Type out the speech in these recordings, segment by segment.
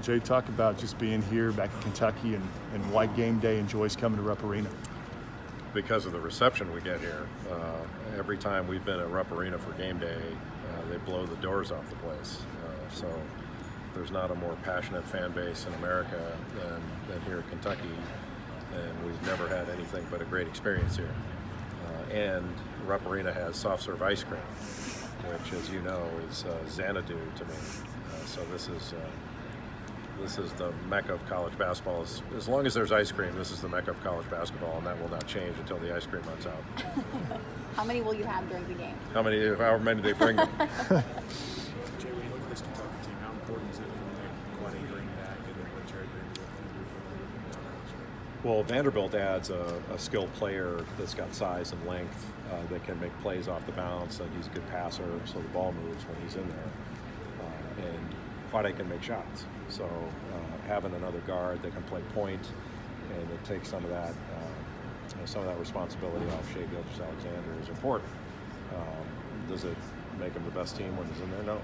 Jay, talk about just being here back in Kentucky and why game day enjoys coming to Rupp Arena. Because of the reception we get here. Every time we've been at Rupp Arena for game day, they blow the doors off the place. So there's not a more passionate fan base in America than here in Kentucky, and we've never had anything but a great experience here. And Rupp Arena has soft serve ice cream, which, as you know, is Xanadu to me. So this is the mecca of college basketball. As long as there's ice cream, this is the mecca of college basketball, and that will not change until the ice cream runs out. How many will you have during the game? However many they bring me. Jay, when you look at this Kentucky team, how important is it for them to bring back and then what Jerry Vanderbilt? Well, Vanderbilt adds a skilled player that's got size and length that can make plays off the bounce, and he's a good passer, so the ball moves when he's in there. And Quade can make shots. So having another guard that can play point, and it takes some of that responsibility off Shai Gilgeous-Alexander is important. Does it make him the best team when he's in there? No.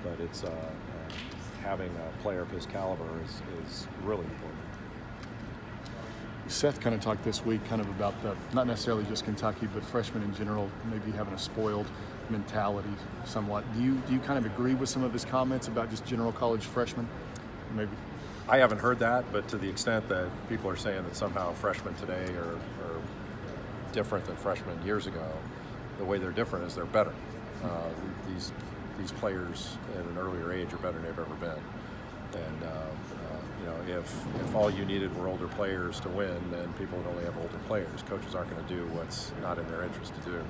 But it's having a player of his caliber is really important. Seth kind of talked this week kind of about not necessarily just Kentucky, but freshmen in general, maybe having a spoiled mentality somewhat. Do you kind of agree with some of his comments about just general college freshmen? Maybe. I haven't heard that, but to the extent that people are saying that somehow freshmen today are different than freshmen years ago, the way they're different is they're better. These players at an earlier age are better than they've ever been. And if all you needed were older players to win, then people would only have older players. Coaches aren't going to do what's not in their interest to do.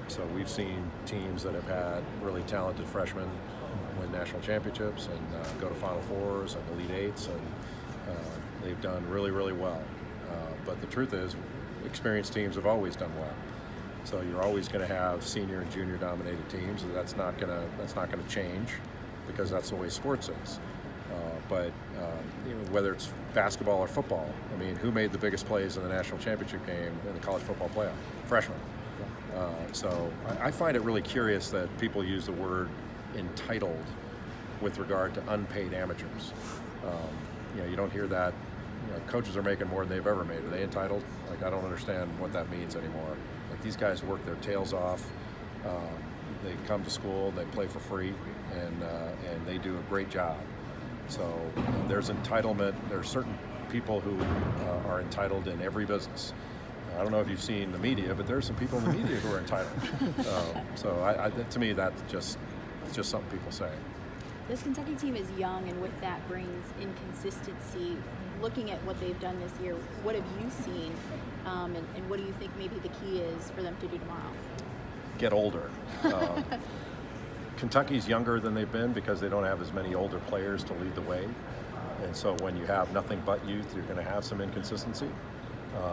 So we've seen teams that have had really talented freshmen win national championships and go to Final Fours and Elite Eights, and they've done really, really well. But the truth is, experienced teams have always done well. So you're always going to have senior and junior dominated teams, and that's not going to change, because that's the way sports is. But whether it's basketball or football, I mean, who made the biggest plays in the national championship game in the college football playoff? Freshmen. So I find it really curious that people use the word entitled with regard to unpaid amateurs. You don't hear that. Coaches are making more than they've ever made. Are they entitled? Like, I don't understand what that means anymore. Like, these guys work their tails off. They come to school, they play for free, and they do a great job. So there's entitlement. There's certain people who are entitled in every business. I don't know if you've seen the media, but there's some people in the media who are entitled. So to me, that's just something people say. This Kentucky team is young, and with that brings inconsistency. Looking at what they've done this year, what have you seen, and what do you think maybe the key is for them to do tomorrow? Get older. Kentucky's younger than they've been because they don't have as many older players to lead the way. And so when you have nothing but youth, you're going to have some inconsistency.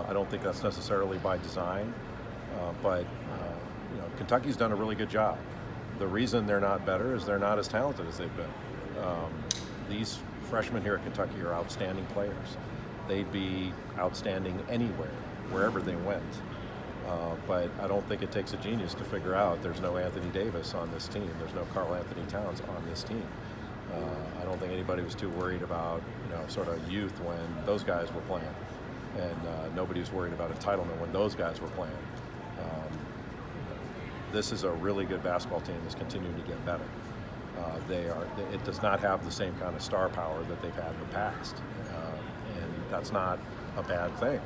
I don't think that's necessarily by design, but Kentucky's done a really good job. The reason they're not better is they're not as talented as they've been. These freshmen here at Kentucky are outstanding players. They'd be outstanding anywhere, wherever they went. But I don't think it takes a genius to figure out there's no Anthony Davis on this team. There's no Karl Anthony Towns on this team. I don't think anybody was too worried about sort of youth when those guys were playing, and nobody was worried about entitlement when those guys were playing. This is a really good basketball team that's continuing to get better. It does not have the same kind of star power that they've had in the past, and that's not a bad thing.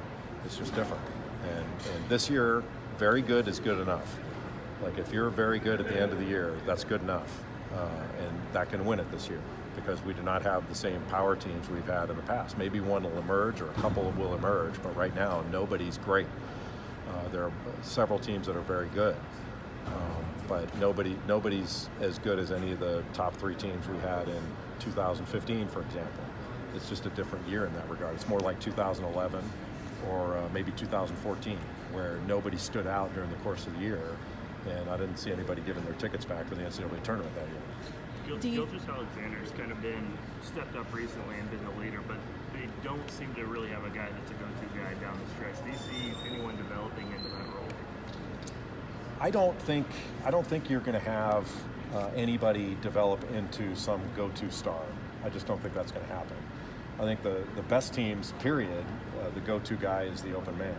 It's just different. And this year, very good is good enough. Like, if you're very good at the end of the year, that's good enough, and that can win it this year, because we do not have the same power teams we've had in the past. Maybe one will emerge or a couple will emerge, but right now nobody's great. There are several teams that are very good, but nobody's as good as any of the top three teams we had in 2015, for example. It's just a different year in that regard. It's more like 2011 or maybe 2014, where nobody stood out during the course of the year, and I didn't see anybody giving their tickets back for the NCAA tournament that year. Gilgeous-Alexander's kind of stepped up recently and been the leader, but they don't seem to really have a guy that's a go-to guy down the stretch. Do you see anyone developing into that role? I don't think you're going to have anybody develop into some go-to star. I just don't think that's going to happen. I think the best teams, period, the go-to guy is the open man,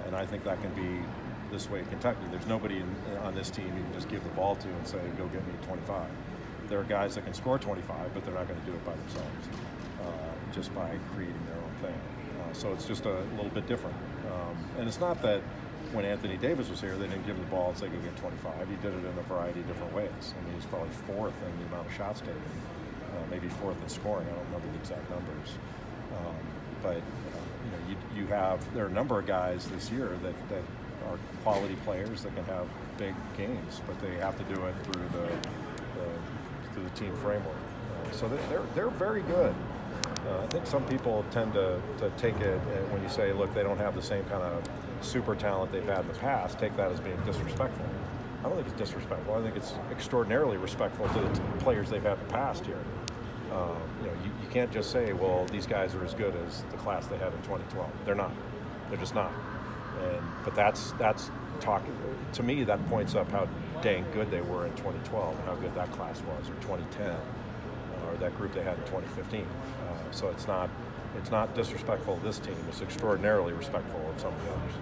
and I think that can be this way in Kentucky. There's nobody on this team you can just give the ball to and say, go get me 25. There are guys that can score 25, but they're not going to do it by themselves, just by creating their own thing. So it's just a little bit different. And it's not that when Anthony Davis was here, they didn't give him the ball and say, go get 25. He did it in a variety of different ways. I mean, he's probably fourth in the amount of shots taken, maybe fourth in scoring. I don't remember the exact numbers. But you have, there are a number of guys this year that are quality players that can have big games, but they have to do it through the team framework. So they're very good. I think some people tend to take it when you say, look, they don't have the same kind of super talent they've had in the past, take that as being disrespectful. I don't think it's disrespectful. I think it's extraordinarily respectful to the players they've had in the past here. You can't just say, well, these guys are as good as the class they had in 2012. They're not. They're just not. But that's talking, to me, that points up how dang good they were in 2012 and how good that class was, or 2010, or that group they had in 2015. So it's not disrespectful of this team. It's extraordinarily respectful of some of the others.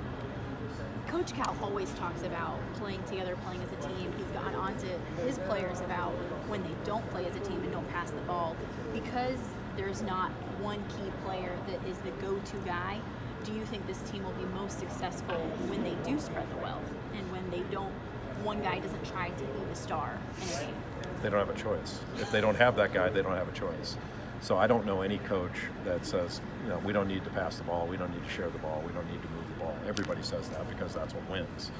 Coach Cal always talks about playing together, playing as a team. He's gone on to his players about when they don't play as a team and don't pass the ball. Because there's not one key player that is the go-to guy, do you think this team will be most successful when they do spread the wealth and when they don't, one guy doesn't try to be the star in a game? They don't have a choice. If they don't have that guy, they don't have a choice. So I don't know any coach that says, we don't need to pass the ball, we don't need to share the ball, we don't need to move the ball. Everybody says that because that's what wins.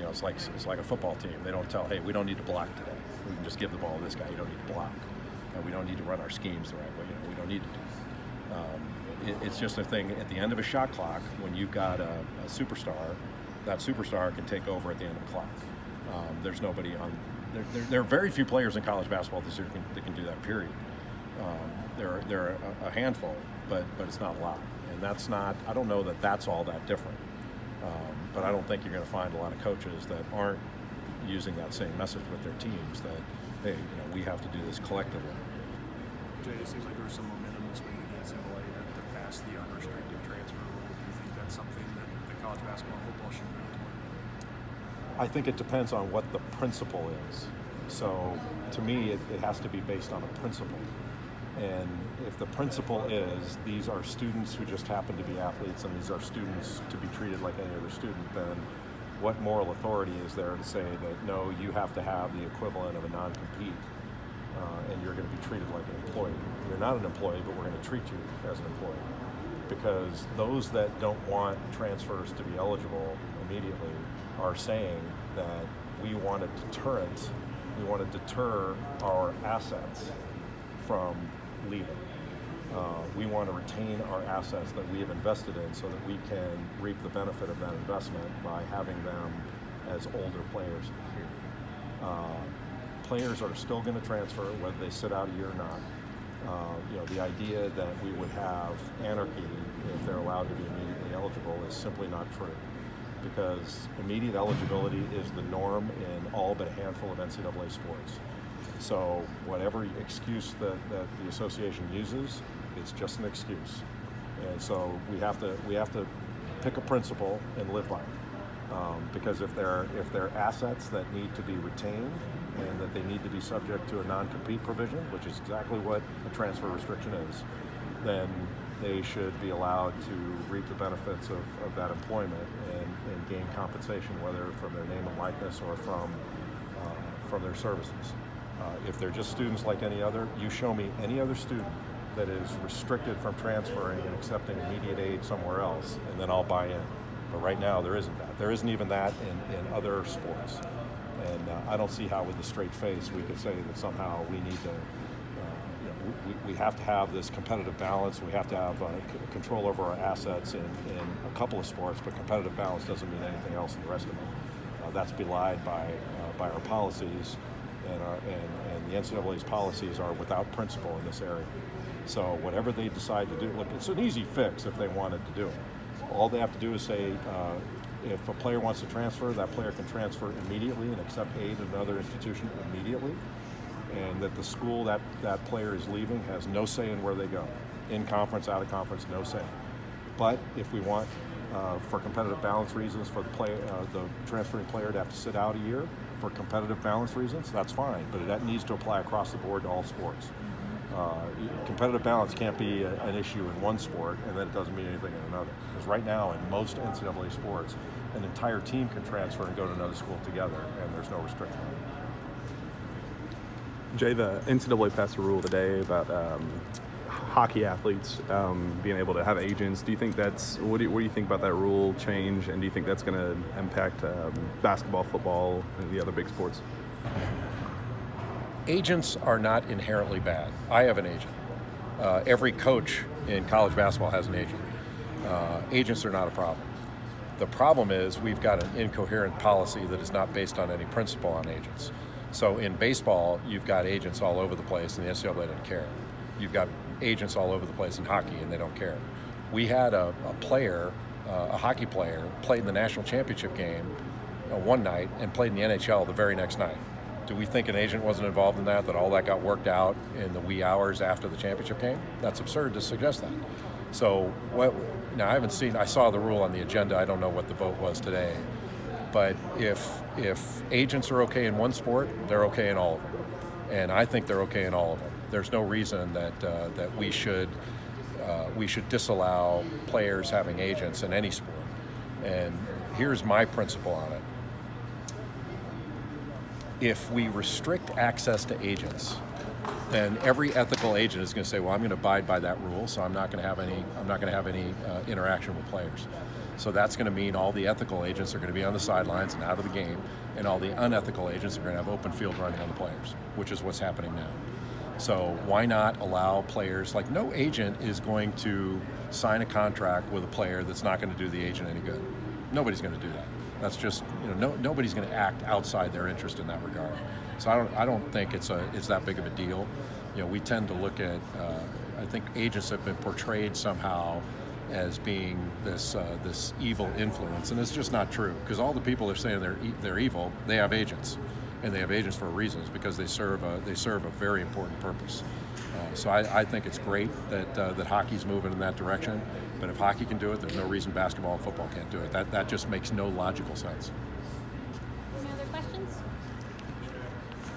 It's like a football team. They don't tell, hey, we don't need to block today. We can just give the ball to this guy. You don't need to block. We don't need to run our schemes the right way. We don't need to do it. It's just a thing at the end of a shot clock when you've got a superstar. That superstar can take over at the end of the clock. There's nobody on. There are very few players in college basketball this year that can do that. Period. There are a handful, but it's not a lot, and that's not. I don't know that that's all that different. But I don't think you're going to find a lot of coaches that aren't using that same message with their teams. That hey, we have to do this collectively. Jay, it seems like there's some momentum this week against NCAA to pass the unrestricted transfer rule. Do you think that's something that the college basketball and football should move toward? I think it depends on what the principle is. So to me, it has to be based on a principle. And if the principle is these are students who just happen to be athletes and these are students to be treated like any other student, then what moral authority is there to say that no, you have to have the equivalent of a non-compete and you're going to be treated like an employee. You're not an employee, but we're going to treat you as an employee. Because those that don't want transfers to be eligible immediately are saying that we want a deterrent, we want to deter our assets from leaving. We want to retain our assets that we have invested in so that we can reap the benefit of that investment by having them as older players here. Players are still going to transfer whether they sit out a year or not. The idea that we would have anarchy if they're allowed to be immediately eligible is simply not true, because immediate eligibility is the norm in all but a handful of NCAA sports. So whatever excuse that the association uses, it's just an excuse. And so we have to pick a principle and live by it. Because if they're assets that need to be retained and that they need to be subject to a non-compete provision, which is exactly what a transfer restriction is, then they should be allowed to reap the benefits of that employment and gain compensation, whether from their name and likeness or from their services. If they're just students like any other, you show me any other student that is restricted from transferring and accepting immediate aid somewhere else, and then I'll buy in. But right now, there isn't that. There isn't even that in other sports. And I don't see how with a straight face we could say that somehow we need to, we have to have this competitive balance. We have to have control over our assets in a couple of sports, but competitive balance doesn't mean anything else in the rest of them. That's belied by our policies, and the NCAA's policies are without principle in this area. So whatever they decide to do, look, it's an easy fix if they wanted to do it. All they have to do is say, if a player wants to transfer, that player can transfer immediately and accept aid at another institution immediately. and that the school that player is leaving has no say in where they go. In conference, out of conference, no say. But if we want, for competitive balance reasons, for the transferring player to have to sit out a year for competitive balance reasons, that's fine. But that needs to apply across the board to all sports. Competitive balance can't be an issue in one sport and then it doesn't mean anything in another. Because right now, in most NCAA sports, an entire team can transfer and go to another school together, and there's no restriction. Jay, the NCAA passed a rule today about hockey athletes being able to have agents. Do you think what do you think about that rule change, and do you think that's going to impact basketball, football, and the other big sports? Agents are not inherently bad. I have an agent. Every coach in college basketball has an agent. Agents are not a problem. The problem is we've got an incoherent policy that is not based on any principle on agents. So in baseball, you've got agents all over the place, and the NCAA doesn't care. You've got agents all over the place in hockey, and they don't care. We had a player, a hockey player, played in the national championship game one night and played in the NHL the very next night. Do we think an agent wasn't involved in that all that got worked out in the wee hours after the championship game? That's absurd to suggest that. So, now I saw the rule on the agenda. I don't know what the vote was today. But if agents are okay in one sport, they're okay in all of them. And I think they're okay in all of them. There's no reason that we should disallow players having agents in any sport. And here's my principle on it. If we restrict access to agents, then every ethical agent is going to say, well, I'm going to abide by that rule, so I'm not going to have any interaction with players. So that's going to mean all the ethical agents are going to be on the sidelines and out of the game, and all the unethical agents are going to have open field running on the players, which is what's happening now. So why not allow players, like no agent is going to sign a contract with a player that's not going to do the agent any good. Nobody's going to do that. That's just, nobody's going to act outside their interest in that regard. So I don't think it's that big of a deal. We tend to look at, I think agents have been portrayed somehow as being this evil influence, and it's just not true. Because all the people that are saying they're evil, they have agents, and they have agents for a reason. It's because they serve a very important purpose. So I think it's great that hockey's moving in that direction. But if hockey can do it, there's no reason basketball and football can't do it. That just makes no logical sense.